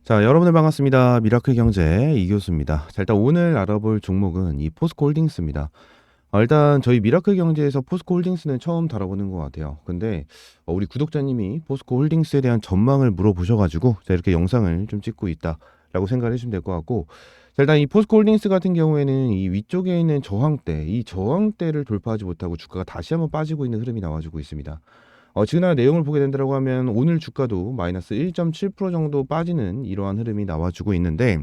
자, 여러분들 반갑습니다. 미라클 경제 이교수입니다. 자, 일단 오늘 알아볼 종목은 이 포스코 홀딩스입니다. 일단 저희 미라클 경제에서 포스코 홀딩스는 처음 다뤄보는 것 같아요. 근데 우리 구독자님이 포스코 홀딩스에 대한 전망을 물어보셔가지고 자, 이렇게 영상을 좀 찍고 있다라고 생각을 해주시면 될 것 같고, 자, 일단 이 포스코 홀딩스 같은 경우에는 이 위쪽에 있는 저항대, 이 저항대를 돌파하지 못하고 주가가 다시 한번 빠지고 있는 흐름이 나와주고 있습니다. 지금 내용을 보게 된다고 하면 오늘 주가도 마이너스 1.7% 정도 빠지는 이러한 흐름이 나와주고 있는데,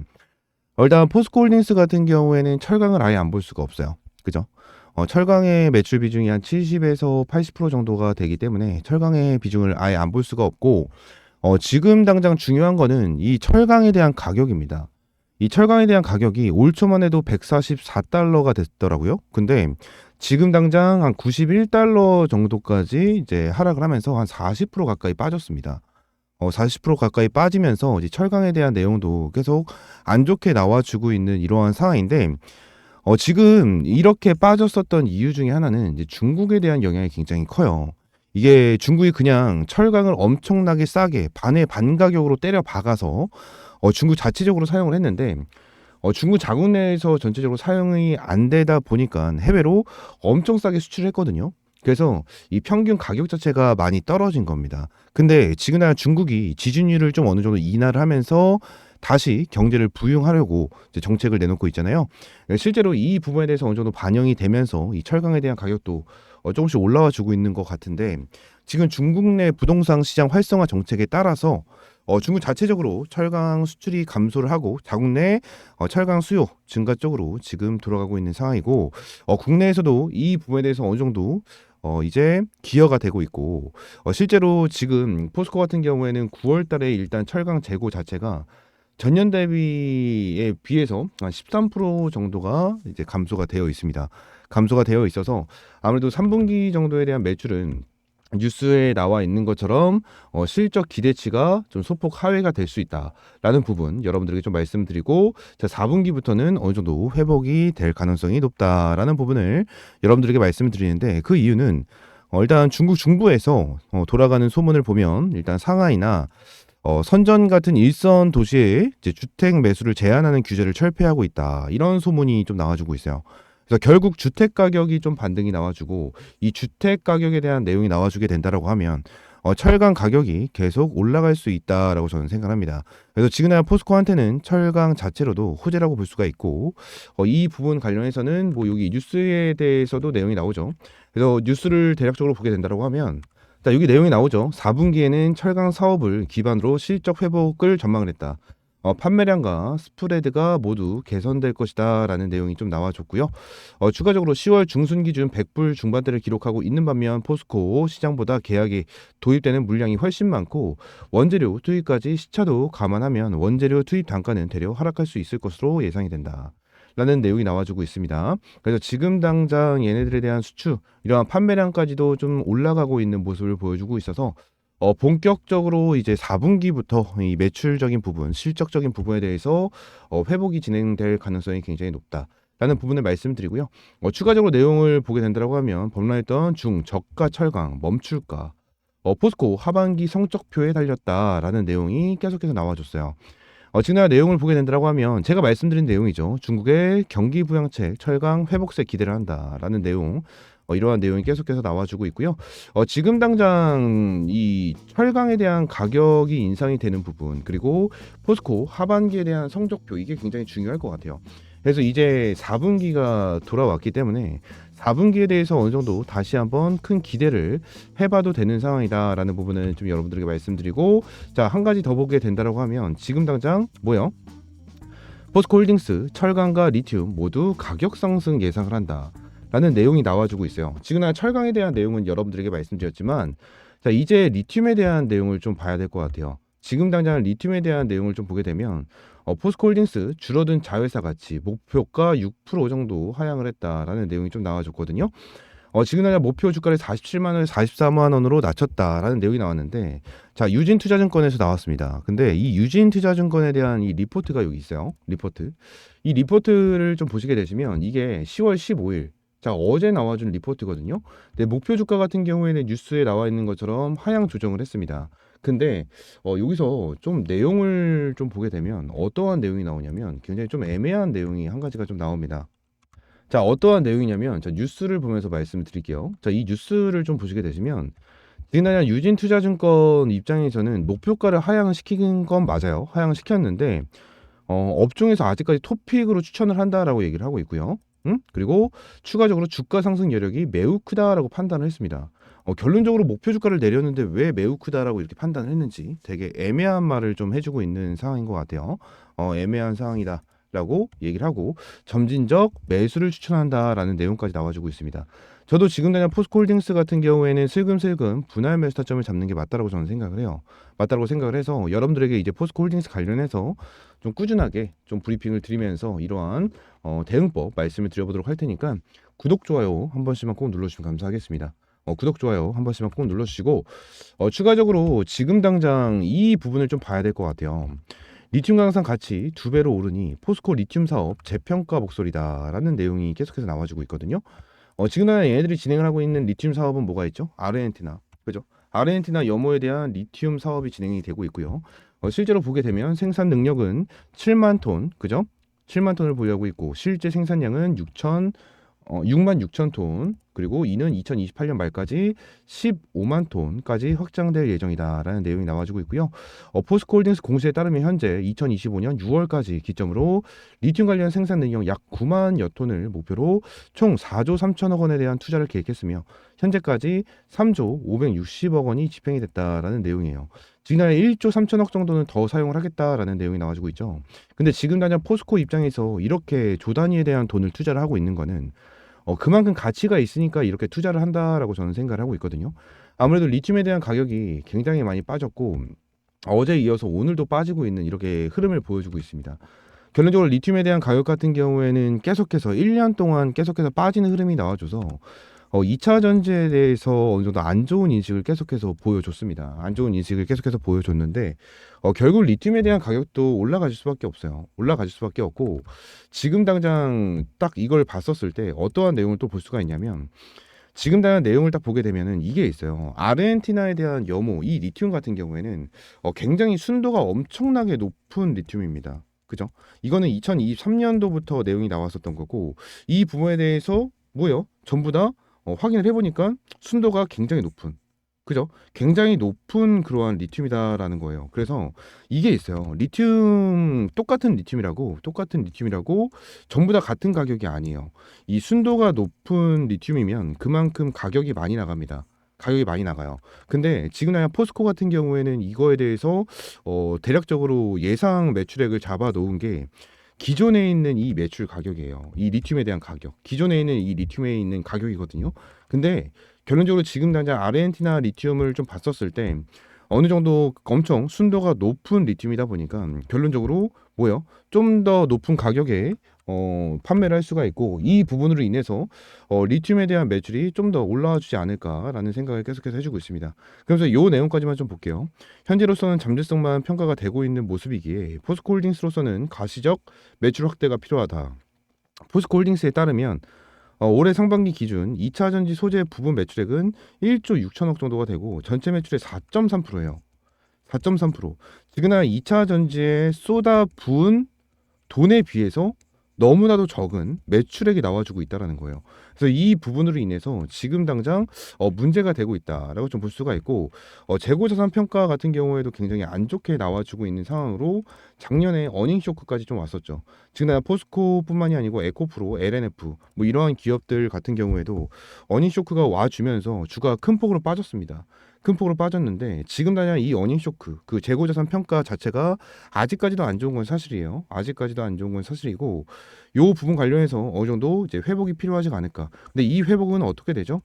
일단 포스코홀딩스 같은 경우에는 철강을 아예 안 볼 수가 없어요. 그죠? 철강의 매출 비중이 한 70에서 80% 정도가 되기 때문에 철강의 비중을 아예 안 볼 수가 없고, 지금 당장 중요한 거는 이 철강에 대한 가격입니다. 이 철강에 대한 가격이 올 초만 해도 144달러가 됐더라고요. 근데 지금 당장 한 91달러 정도까지 이제 하락을 하면서 한 40% 가까이 빠졌습니다. 40% 가까이 빠지면서 이제 철강에 대한 내용도 계속 안 좋게 나와주고 있는 이러한 상황인데, 지금 이렇게 빠졌었던 이유 중에 하나는 이제 중국에 대한 영향이 굉장히 커요. 이게 중국이 그냥 철강을 엄청나게 싸게 반의 반 가격으로 때려 박아서 중국 자체적으로 사용을 했는데, 중국 자국 내에서 전체적으로 사용이 안 되다 보니까 해외로 엄청 싸게 수출을 했거든요. 그래서 이 평균 가격 자체가 많이 떨어진 겁니다. 근데 지금은 중국이 지준율을 좀 어느 정도 인하를 하면서 다시 경제를 부흥하려고 이제 정책을 내놓고 있잖아요. 실제로 이 부분에 대해서 어느 정도 반영이 되면서 이 철강에 대한 가격도 조금씩 올라와 주고 있는 것 같은데, 지금 중국 내 부동산 시장 활성화 정책에 따라서 중국 자체적으로 철강 수출이 감소를 하고 자국 내 철강 수요 증가 쪽으로 지금 돌아가고 있는 상황이고, 국내에서도 이 부분에 대해서 어느 정도 이제 기여가 되고 있고, 실제로 지금 포스코 같은 경우에는 9월 달에 일단 철강 재고 자체가 전년 대비에 비해서 한 13% 정도가 이제 감소가 되어 있습니다. 감소가 되어 있어서 아무래도 3분기 정도에 대한 매출은 뉴스에 나와 있는 것처럼 실적 기대치가 좀 소폭 하회가 될 수 있다라는 부분 여러분들에게 좀 말씀드리고, 자, 4분기부터는 어느 정도 회복이 될 가능성이 높다라는 부분을 여러분들에게 말씀을 드리는데, 그 이유는 일단 중국 중부에서 돌아가는 소문을 보면 일단 상하이나 선전 같은 일선 도시에 이제 주택 매수를 제한하는 규제를 철폐하고 있다, 이런 소문이 좀 나와주고 있어요. 그래서 결국 주택 가격이 좀 반등이 나와주고, 이 주택 가격에 대한 내용이 나와주게 된다라고 하면 철강 가격이 계속 올라갈 수 있다라고 저는 생각합니다. 그래서 지금이야 포스코한테는 철강 자체로도 호재라고 볼 수가 있고, 이 부분 관련해서는 뭐 여기 뉴스에 대해서도 내용이 나오죠. 그래서 뉴스를 대략적으로 보게 된다라고 하면, 자, 여기 내용이 나오죠. 4분기에는 철강 사업을 기반으로 실적 회복을 전망을 했다. 판매량과 스프레드가 모두 개선될 것이다 라는 내용이 좀 나와줬고요. 추가적으로 10월 중순 기준 100불 중반대를 기록하고 있는 반면 포스코 시장보다 계약이 도입되는 물량이 훨씬 많고, 원재료 투입까지 시차도 감안하면 원재료 투입 단가는 대려 하락할 수 있을 것으로 예상이 된다 라는 내용이 나와주고 있습니다. 그래서 지금 당장 얘네들에 대한 수출, 이러한 판매량까지도 좀 올라가고 있는 모습을 보여주고 있어서 본격적으로 이제 4분기부터 이 매출적인 부분, 실적적인 부분에 대해서 회복이 진행될 가능성이 굉장히 높다 라는 부분을 말씀드리고요. 추가적으로 내용을 보게 된다고 하면 범람했던 중저가 철강 멈출까, 포스코 하반기 성적표에 달렸다라는 내용이 계속해서 나와줬어요. 지금 내용을 보게 된다고 하면 제가 말씀드린 내용이죠. 중국의 경기 부양책 철강 회복세 기대를 한다라는 내용, 이러한 내용이 계속해서 나와주고 있고요. 지금 당장 이 철강에 대한 가격이 인상이 되는 부분, 그리고 포스코 하반기에 대한 성적표, 이게 굉장히 중요할 것 같아요. 그래서 이제 4분기가 돌아왔기 때문에 4분기에 대해서 어느 정도 다시 한번 큰 기대를 해봐도 되는 상황이다라는 부분을 좀 여러분들에게 말씀드리고, 자, 한 가지 더 보게 된다라고 하면 지금 당장 뭐요? 포스코홀딩스 철강과 리튬 모두 가격 상승 예상을 한다 라는 내용이 나와주고 있어요. 지금 철강에 대한 내용은 여러분들에게 말씀드렸지만, 자, 이제 리튬에 대한 내용을 좀 봐야 될 것 같아요. 지금 당장 리튬에 대한 내용을 좀 보게 되면 포스코홀딩스 줄어든 자회사 가치 목표가 6% 정도 하향을 했다라는 내용이 좀 나와줬거든요. 지금 당장 목표 주가를 47만 원에서 44만 원으로 낮췄다라는 내용이 나왔는데, 자, 유진투자증권에서 나왔습니다. 근데 이 유진투자증권에 대한 이 리포트가 여기 있어요. 리포트. 이 리포트를 좀 보시게 되시면 이게 10월 15일, 자, 어제 나와준 리포트거든요. 근데 목표 주가 같은 경우에는 뉴스에 나와 있는 것처럼 하향 조정을 했습니다. 근데 여기서 좀 내용을 좀 보게 되면 어떠한 내용이 나오냐면 굉장히 좀 애매한 내용이 한 가지가 좀 나옵니다. 자, 어떠한 내용이냐면 자, 뉴스를 보면서 말씀을 드릴게요. 자, 이 뉴스를 좀 보시게 되시면 지난해 유진투자증권 입장에서는 목표가를 하향을 시킨 건 맞아요. 하향을 시켰는데 업종에서 아직까지 토픽으로 추천을 한다라고 얘기를 하고 있고요. 그리고 추가적으로 주가 상승 여력이 매우 크다라고 판단을 했습니다. 결론적으로 목표 주가를 내렸는데 왜 매우 크다라고 이렇게 판단을 했는지 되게 애매한 말을 좀 해주고 있는 상황인 것 같아요. 애매한 상황이다. 라고 얘기를 하고 점진적 매수를 추천한다라는 내용까지 나와주고 있습니다. 저도 지금 당장 포스코홀딩스 같은 경우에는 슬금슬금 분할 매수 타점을 잡는 게 맞다라고 저는 생각을 해요. 맞다라고 생각을 해서 여러분들에게 이제 포스코홀딩스 관련해서 좀 꾸준하게 좀 브리핑을 드리면서 이러한 대응법 말씀을 드려보도록 할 테니까 구독 좋아요 한 번씩만 꼭 눌러주시면 감사하겠습니다. 구독 좋아요 한 번씩만 꼭 눌러주시고 추가적으로 지금 당장 이 부분을 좀 봐야 될 것 같아요. 리튬 강산 가치 2배로 오르니 포스코 리튬 사업 재평가 목소리다라는 내용이 계속해서 나와주고 있거든요. 지금 얘네들이 진행을 하고 있는 리튬 사업은 뭐가 있죠? 아르헨티나, 그죠? 아르헨티나 염호에 대한 리튬 사업이 진행이 되고 있고요. 실제로 보게 되면 생산 능력은 7만 톤, 그죠? 7만 톤을 보유하고 있고 실제 생산량은 6만 6천 톤, 그리고 이는 2028년 말까지 15만 톤까지 확장될 예정이다라는 내용이 나와주고 있고요. 포스코홀딩스 공시에 따르면 현재 2025년 6월까지 기점으로 리튬 관련 생산 능력 약 9만여 톤을 목표로 총 4조 3천억 원에 대한 투자를 계획했으며 현재까지 3조 560억 원이 집행이 됐다라는 내용이에요. 지난해 1조 3천억 정도는 더 사용을 하겠다라는 내용이 나와주고 있죠. 근데 지금 당장 포스코 입장에서 이렇게 조 단위에 대한 돈을 투자를 하고 있는 거는 그만큼 가치가 있으니까 이렇게 투자를 한다라고 저는 생각을 하고 있거든요. 아무래도 리튬에 대한 가격이 굉장히 많이 빠졌고 어제 이어서 오늘도 빠지고 있는 이렇게 흐름을 보여주고 있습니다. 결론적으로 리튬에 대한 가격 같은 경우에는 계속해서 1년 동안 계속해서 빠지는 흐름이 나와줘서 2차 전지에 대해서 어느 정도 안 좋은 인식을 계속해서 보여줬습니다. 안 좋은 인식을 계속해서 보여줬는데 결국 리튬에 대한 가격도 올라가질 수밖에 없어요. 올라가질 수밖에 없고 지금 당장 딱 이걸 봤었을 때 어떠한 내용을 또 볼 수가 있냐면 지금 당장 내용을 딱 보게 되면은 이게 있어요. 아르헨티나에 대한 염호, 이 리튬 같은 경우에는 굉장히 순도가 엄청나게 높은 리튬입니다. 그죠? 이거는 2023년도부터 내용이 나왔었던 거고 이 부분에 대해서 뭐요? 전부 다 확인을 해보니까 순도가 굉장히 높은, 그죠? 굉장히 높은 그러한 리튬이다라는 거예요. 그래서 이게 있어요. 똑같은 리튬이라고 전부 다 같은 가격이 아니에요. 이 순도가 높은 리튬이면 그만큼 가격이 많이 나갑니다. 가격이 많이 나가요. 근데 지금 포스코 같은 경우에는 이거에 대해서 대략적으로 예상 매출액을 잡아 놓은 게 기존에 있는 이 매출 가격이에요. 이 리튬에 대한 가격. 기존에 있는 이 리튬에 있는 가격이거든요. 근데 결론적으로 지금 당장 아르헨티나 리튬을 좀 봤었을 때 어느 정도 엄청 순도가 높은 리튬이다 보니까 결론적으로 뭐요? 좀 더 높은 가격에 판매를 할 수가 있고 이 부분으로 인해서 리튬에 대한 매출이 좀 더 올라와 주지 않을까라는 생각을 계속해서 해주고 있습니다. 그래서 이 내용까지만 좀 볼게요. 현재로서는 잠재성만 평가가 되고 있는 모습이기에 포스코홀딩스로서는 가시적 매출 확대가 필요하다. 포스코홀딩스에 따르면 올해 상반기 기준 2차 전지 소재 부분 매출액은 1조 6천억 정도가 되고 전체 매출의 4.3%예요. 4.3%. 지금은 2차 전지에 쏟아 부은 돈에 비해서 너무나도 적은 매출액이 나와주고 있다라는 거예요. 그래서 이 부분으로 인해서 지금 당장 문제가 되고 있다라고 좀 볼 수가 있고 재고자산 평가 같은 경우에도 굉장히 안 좋게 나와주고 있는 상황으로 작년에 어닝 쇼크까지 좀 왔었죠. 지금 포스코뿐만이 아니고 에코프로, LNF 뭐 이러한 기업들 같은 경우에도 어닝 쇼크가 와주면서 주가 큰 폭으로 빠졌습니다. 큰 폭으로 빠졌는데 지금 당장 이 어닝 쇼크, 그 재고자산 평가 자체가 아직까지도 안 좋은 건 사실이에요. 아직까지도 안 좋은 건 사실이고 요 부분 관련해서 어느 정도 이제 회복이 필요하지 않을까. 근데 이 회복은 어떻게 되죠?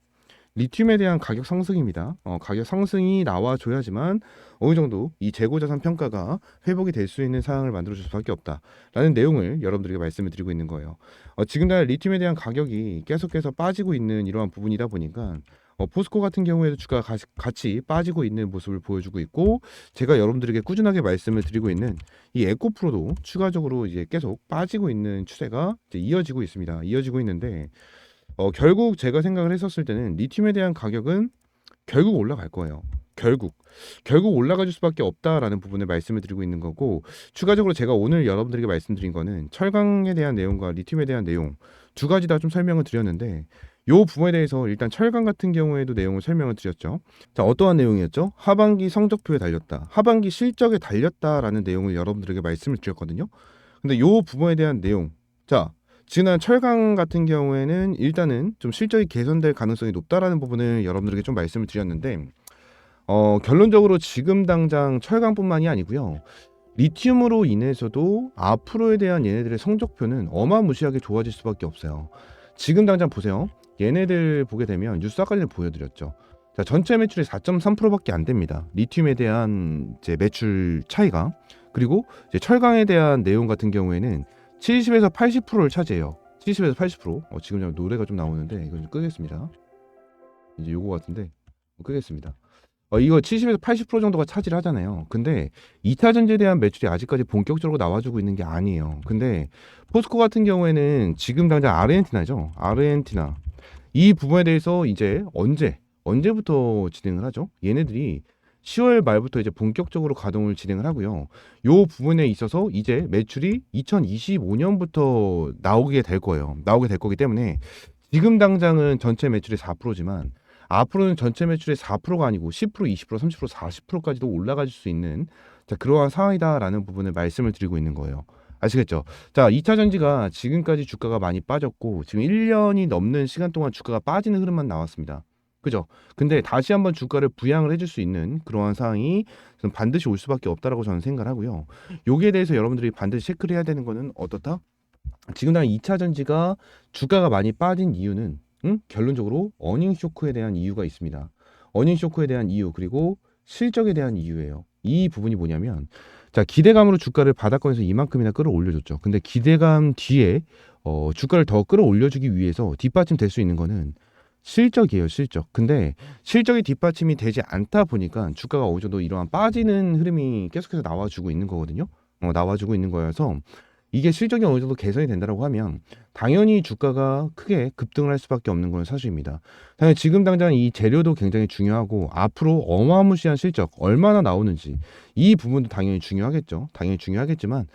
리튬에 대한 가격 상승입니다. 가격 상승이 나와줘야지만 어느 정도 이 재고자산 평가가 회복이 될 수 있는 상황을 만들어줄 수밖에 없다라는 내용을 여러분들에게 말씀을 드리고 있는 거예요. 지금 날 리튬에 대한 가격이 계속해서 빠지고 있는 이러한 부분이다 보니까 포스코 같은 경우에도 주가 같이 빠지고 있는 모습을 보여주고 있고 제가 여러분들에게 꾸준하게 말씀을 드리고 있는 이 에코프로도 추가적으로 이제 계속 빠지고 있는 추세가 이제 이어지고 있습니다. 이어지고 있는데 결국 제가 생각을 했었을 때는 리튬에 대한 가격은 결국 올라갈 거예요. 결국 올라가줄 수밖에 없다라는 부분을 말씀을 드리고 있는 거고, 추가적으로 제가 오늘 여러분들에게 말씀드린 거는 철강에 대한 내용과 리튬에 대한 내용 두 가지 다 좀 설명을 드렸는데, 요 부분에 대해서 일단 철강 같은 경우에도 내용을 설명을 드렸죠. 자, 어떠한 내용이었죠? 하반기 성적표에 달렸다, 하반기 실적에 달렸다라는 내용을 여러분들에게 말씀을 드렸거든요. 근데 요 부분에 대한 내용, 자, 지난 철강 같은 경우에는 일단은 좀 실적이 개선될 가능성이 높다라는 부분을 여러분들에게 좀 말씀을 드렸는데, 결론적으로 지금 당장 철강뿐만이 아니고요, 리튬으로 인해서도 앞으로에 대한 얘네들의 성적표는 어마무시하게 좋아질 수밖에 없어요. 지금 당장 보세요. 얘네들 보게 되면 뉴스 아까 전에 보여드렸죠. 자, 전체 매출이 4.3%밖에 안 됩니다. 리튬에 대한 이제 매출 차이가. 그리고 이제 철강에 대한 내용 같은 경우에는 70에서 80%를 차지해요. 70에서 80%. 지금 노래가 좀 나오는데 이거 좀 끄겠습니다. 이제 요거 같은데 끄겠습니다. 이거 70에서 80% 정도가 차지를 하잖아요. 근데 2차 전지에 대한 매출이 아직까지 본격적으로 나와주고 있는 게 아니에요. 근데 포스코 같은 경우에는 지금 당장 아르헨티나죠. 아르헨티나 이 부분에 대해서 이제 언제부터 진행을 하죠? 얘네들이 10월 말부터 이제 본격적으로 가동을 진행을 하고요. 요 부분에 있어서 이제 매출이 2025년부터 나오게 될 거예요. 나오게 될 거기 때문에 지금 당장은 전체 매출의 4%지만 앞으로는 전체 매출의 4%가 아니고 10%, 20%, 30%, 40%까지도 올라갈 수 있는, 자, 그러한 상황이다라는 부분을 말씀을 드리고 있는 거예요. 아시겠죠? 자, 2차 전지가 지금까지 주가가 많이 빠졌고 지금 1년이 넘는 시간 동안 주가가 빠지는 흐름만 나왔습니다. 그죠? 근데 다시 한번 주가를 부양을 해줄 수 있는 그러한 상황이 좀 반드시 올 수밖에 없다라고 저는 생각을 하고요. 여기에 대해서 여러분들이 반드시 체크를 해야 되는 거는 어떻다? 지금 당 2차 전지가 주가가 많이 빠진 이유는 결론적으로 어닝 쇼크에 대한 이유가 있습니다. 어닝 쇼크에 대한 이유, 그리고 실적에 대한 이유예요. 이 부분이 뭐냐면, 자, 기대감으로 주가를 바닥권에서 이만큼이나 끌어올려줬죠. 근데 기대감 뒤에 주가를 더 끌어올려주기 위해서 뒷받침될 수 있는 거는 실적이에요, 실적. 근데 실적이 뒷받침이 되지 않다 보니까 주가가 어느 정도 이러한 빠지는 흐름이 계속해서 나와주고 있는 거거든요. 나와주고 있는 거여서 이게 실적이 어느 정도 개선이 된다고 하면 당연히 주가가 크게 급등을 할 수밖에 없는 건 사실입니다. 당연히 지금 당장 이 재료도 굉장히 중요하고 앞으로 어마무시한 실적 얼마나 나오는지 이 부분도 당연히 중요하겠죠. 당연히 중요하겠지만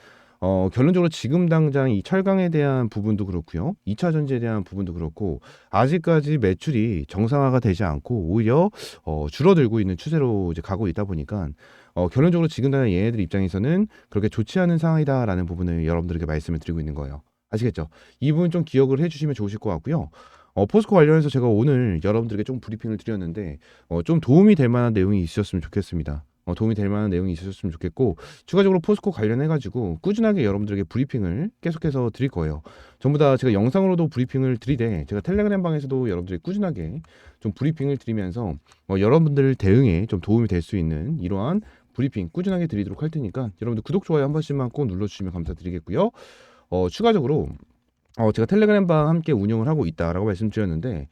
결론적으로 지금 당장 이 철강에 대한 부분도 그렇고요. 2차 전지에 대한 부분도 그렇고 아직까지 매출이 정상화가 되지 않고 오히려 줄어들고 있는 추세로 이제 가고 있다 보니까 결론적으로 지금 당장 얘네들 입장에서는 그렇게 좋지 않은 상황이다라는 부분을 여러분들에게 말씀을 드리고 있는 거예요. 아시겠죠? 이 부분 좀 기억을 해주시면 좋으실 것 같고요. 포스코 관련해서 제가 오늘 여러분들에게 좀 브리핑을 드렸는데 좀 도움이 될 만한 내용이 있으셨으면 좋겠습니다. 도움이 될 만한 내용이 있으셨으면 좋겠고, 추가적으로 포스코 관련해가지고 꾸준하게 여러분들에게 브리핑을 계속해서 드릴 거예요. 전부 다 제가 영상으로도 브리핑을 드리되 제가 텔레그램 방에서도 여러분들이 꾸준하게 좀 브리핑을 드리면서 여러분들 대응에 좀 도움이 될 수 있는 이러한 브리핑 꾸준하게 드리도록 할 테니까 여러분들 구독, 좋아요 한 번씩만 꼭 눌러주시면 감사드리겠고요. 추가적으로 제가 텔레그램 방 함께 운영을 하고 있다라고 말씀드렸는데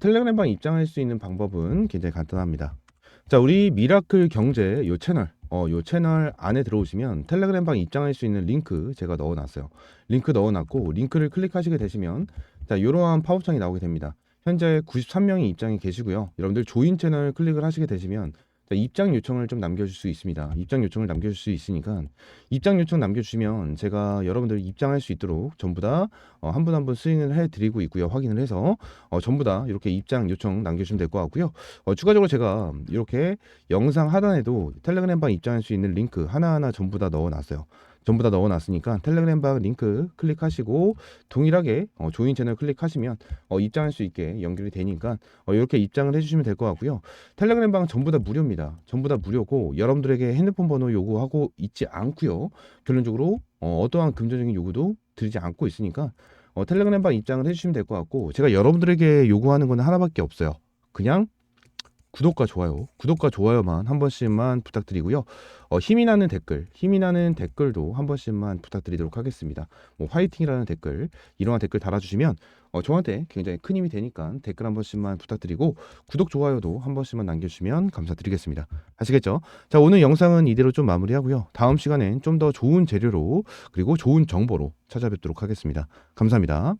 텔레그램 방 입장할 수 있는 방법은 굉장히 간단합니다. 자, 우리 미라클 경제 요 채널 안에 들어오시면 텔레그램 방 입장할 수 있는 링크 제가 넣어놨어요. 링크 넣어놨고 링크를 클릭하시게 되시면 자, 이러한 팝업창이 나오게 됩니다. 현재 93명이 입장이 계시고요. 여러분들 조인 채널 클릭을 하시게 되시면 입장 요청을 좀 남겨줄 수 있습니다. 입장 요청을 남겨줄 수 있으니까 입장 요청 남겨주시면 제가 여러분들 입장할 수 있도록 전부 다 한 분 한 분 스윙을 해드리고 있고요. 확인을 해서 전부 다 이렇게 입장 요청 남겨주시면 될 것 같고요. 추가적으로 제가 이렇게 영상 하단에도 텔레그램 방 입장할 수 있는 링크 하나하나 전부 다 넣어놨어요. 전부 다 넣어놨으니까 텔레그램 방 링크 클릭하시고 동일하게 조인 채널 클릭하시면 입장할 수 있게 연결이 되니까 이렇게 입장을 해주시면 될 것 같고요. 텔레그램 방 전부 다 무료입니다. 전부 다 무료고 여러분들에게 핸드폰 번호 요구하고 있지 않고요. 결론적으로 어떠한 금전적인 요구도 드리지 않고 있으니까 텔레그램 방 입장을 해주시면 될 것 같고, 제가 여러분들에게 요구하는 건 하나밖에 없어요. 그냥 구독과 좋아요만 한 번씩만 부탁드리고요. 힘이 나는 댓글도 한 번씩만 부탁드리도록 하겠습니다. 뭐 화이팅이라는 댓글, 이러한 댓글 달아주시면 저한테 굉장히 큰 힘이 되니까 댓글 한 번씩만 부탁드리고 구독, 좋아요도 한 번씩만 남겨주시면 감사드리겠습니다. 아시겠죠? 자, 오늘 영상은 이대로 좀 마무리하고요. 다음 시간엔 좀 더 좋은 재료로 그리고 좋은 정보로 찾아뵙도록 하겠습니다. 감사합니다.